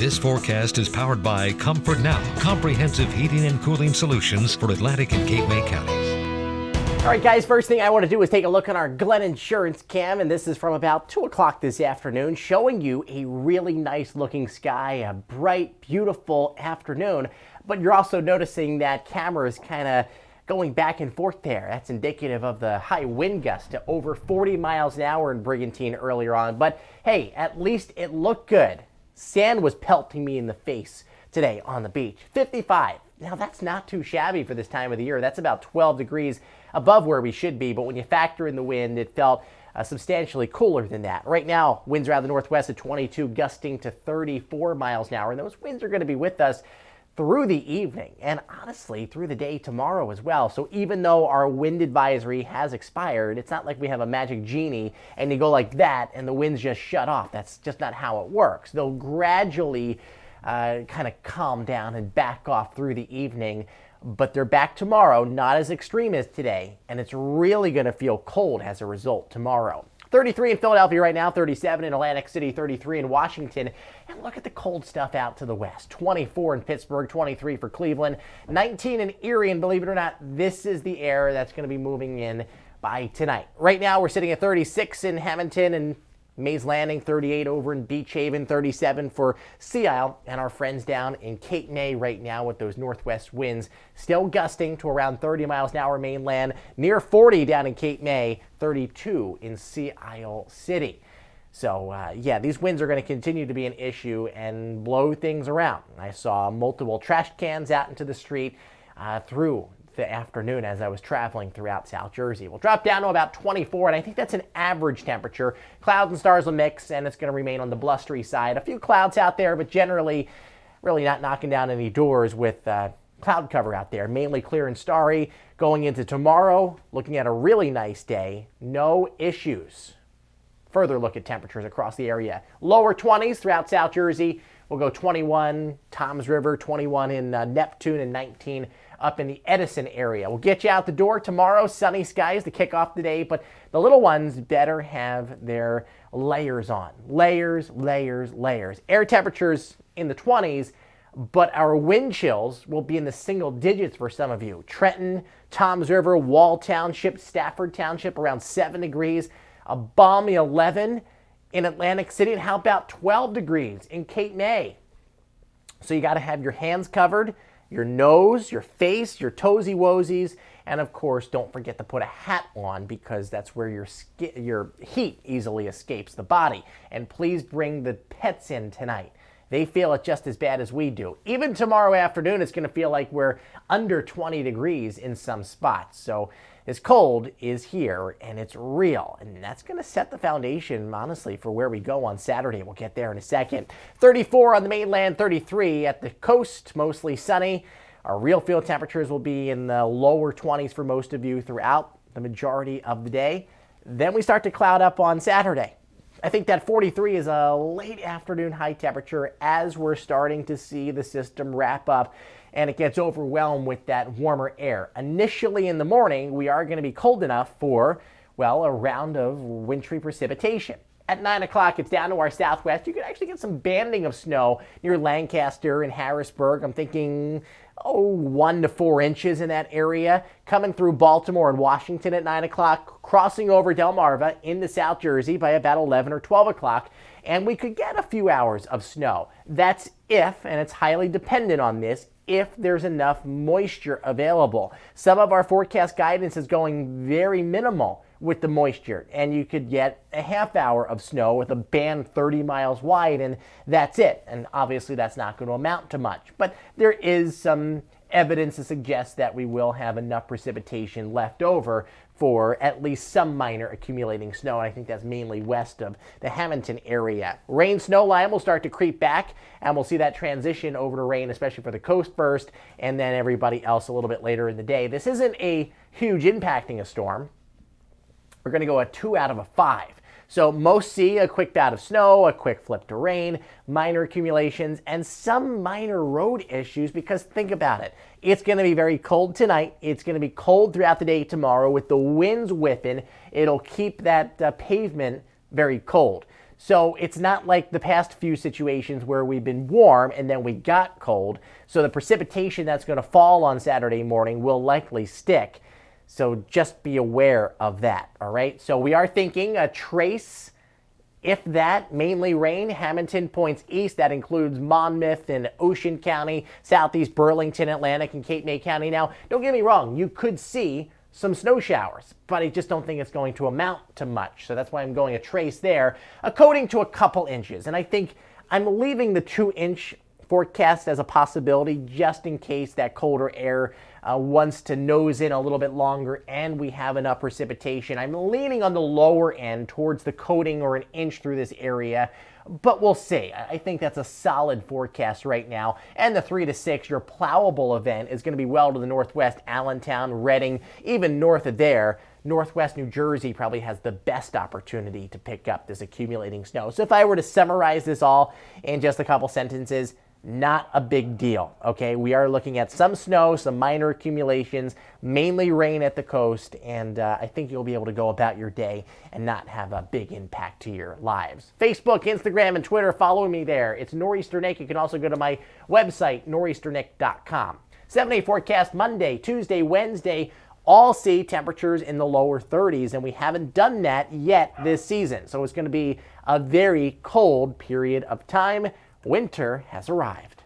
This forecast is powered by Comfort Now, comprehensive heating and cooling solutions for Atlantic and Cape May counties. All right, guys, first thing I want to do is take a look on our Glen Insurance cam, and this is from about 2 o'clock this afternoon, showing you a really nice looking sky, a bright, beautiful afternoon. But you're also noticing that camera is kind of going back and forth there. That's indicative of the high wind gust to over 40 miles an hour in Brigantine earlier on. But hey, at least it looked good. Sand was pelting me in the face today on the beach. 55. Now that's not too shabby for this time of the year. That's about 12 degrees above where we should be. But when you factor in the wind, it felt substantially cooler than that. Right now, winds are out of the northwest at 22, gusting to 34 miles an hour. And those winds are going to be with us through the evening and honestly through the day tomorrow as well. So even though our wind advisory has expired, it's not like we have a magic genie and you go like that and the winds just shut off. That's just not how it works. They'll gradually kind of calm down and back off through the evening, but they're back tomorrow, not as extreme as today, and it's really going to feel cold as a result tomorrow. 33 in Philadelphia right now, 37 in Atlantic City, 33 in Washington. And look at the cold stuff out to the west. 24 in Pittsburgh, 23 for Cleveland, 19 in Erie, and believe it or not, this is the air that's going to be moving in by tonight. Right now, we're sitting at 36 in Hamilton and Mays Landing, 38 over in Beach Haven, 37 for Sea Isle, and our friends down in Cape May right now with those northwest winds still gusting to around 30 miles an hour mainland, near 40 down in Cape May, 32 in Sea Isle City. So yeah, these winds are going to continue to be an issue and blow things around. I saw multiple trash cans out into the street through the afternoon as I was traveling throughout South Jersey. We'll drop down to about 24, and I think that's an average temperature. Clouds and stars will mix, and it's going to remain on the blustery side. A few clouds out there, but generally really not knocking down any doors with cloud cover out there. Mainly clear and starry. Going into tomorrow, looking at a really nice day. No issues. Further look at temperatures across the area. Lower 20s throughout South Jersey. We'll go 21 Toms River, 21 in Neptune, and 19 up in the Edison area. We'll get you out the door tomorrow. Sunny skies to kick off the day, but the little ones better have their layers on. Layers, layers, layers. Air temperatures in the 20s, but our wind chills will be in the single digits for some of you. Trenton, Toms River, Wall Township, Stafford Township, around 7 degrees. A balmy 11 in Atlantic City, and how about 12 degrees in Cape May? So you got to have your hands covered, your nose, your face, your toesy-woesies, and of course, don't forget to put a hat on because that's where your heat easily escapes the body. And please bring the pets in tonight. They feel it just as bad as we do. Even tomorrow afternoon, it's going to feel like we're under 20 degrees in some spots. So this cold is here, and it's real, and that's going to set the foundation, honestly, for where we go on Saturday. We'll get there in a second. 34 on the mainland, 33 at the coast, mostly sunny. Our real field temperatures will be in the lower 20s for most of you throughout the majority of the day. Then we start to cloud up on Saturday. I think that 43 is a late afternoon high temperature as we're starting to see the system wrap up and it gets overwhelmed with that warmer air. Initially in the morning, we are going to be cold enough for, well, a round of wintry precipitation. At 9 o'clock, it's down to our southwest. You could actually get some banding of snow near Lancaster and Harrisburg. I'm thinking, 1 to 4 inches in that area. Coming through Baltimore and Washington at 9 o'clock, crossing over Delmarva into South Jersey by about 11 or 12 o'clock. And we could get a few hours of snow. That's if, and it's highly dependent on this, if there's enough moisture available. Some of our forecast guidance is going very minimal with the moisture, and you could get a half hour of snow with a band 30 miles wide, and that's it. And obviously that's not going to amount to much, but there is some evidence to suggest that we will have enough precipitation left over for at least some minor accumulating snow, and I think that's mainly west of the Hamilton area. Rain snow line will start to creep back, and we'll see that transition over to rain, especially for the coast first, and then everybody else a little bit later in the day. This isn't a huge impacting a storm. We're going to go a 2 out of a 5. So most see a quick bout of snow, a quick flip to rain, minor accumulations, and some minor road issues because think about it. It's going to be very cold tonight. It's going to be cold throughout the day tomorrow with the winds whipping. It'll keep that pavement very cold. So it's not like the past few situations where we've been warm and then we got cold. So the precipitation that's going to fall on Saturday morning will likely stick. So just be aware of that, all right? So we are thinking a trace, if that, mainly rain. Hamilton points east. That includes Monmouth and Ocean County, southeast Burlington, Atlantic, and Cape May County. Now, don't get me wrong, you could see some snow showers, but I just don't think it's going to amount to much. So that's why I'm going a trace there, a coating to a couple inches. And I think I'm leaving the 2-inch forecast as a possibility just in case that colder air wants to nose in a little bit longer and we have enough precipitation. I'm leaning on the lower end towards the coating or an inch through this area, but we'll see. I think that's a solid forecast right now. And the 3 to 6, your plowable event is going to be well to the northwest, Allentown, Reading, even north of there. Northwest New Jersey probably has the best opportunity to pick up this accumulating snow. So if I were to summarize this all in just a couple sentences, not a big deal, okay? We are looking at some snow, some minor accumulations, mainly rain at the coast, and I think you'll be able to go about your day and not have a big impact to your lives. Facebook, Instagram, and Twitter, follow me there. It's Nor'easter Nick. You can also go to my website, nor'easternick.com. 7-day forecast Monday, Tuesday, Wednesday, all see temperatures in the lower 30s, and we haven't done that yet this season. So it's going to be a very cold period of time. Winter has arrived.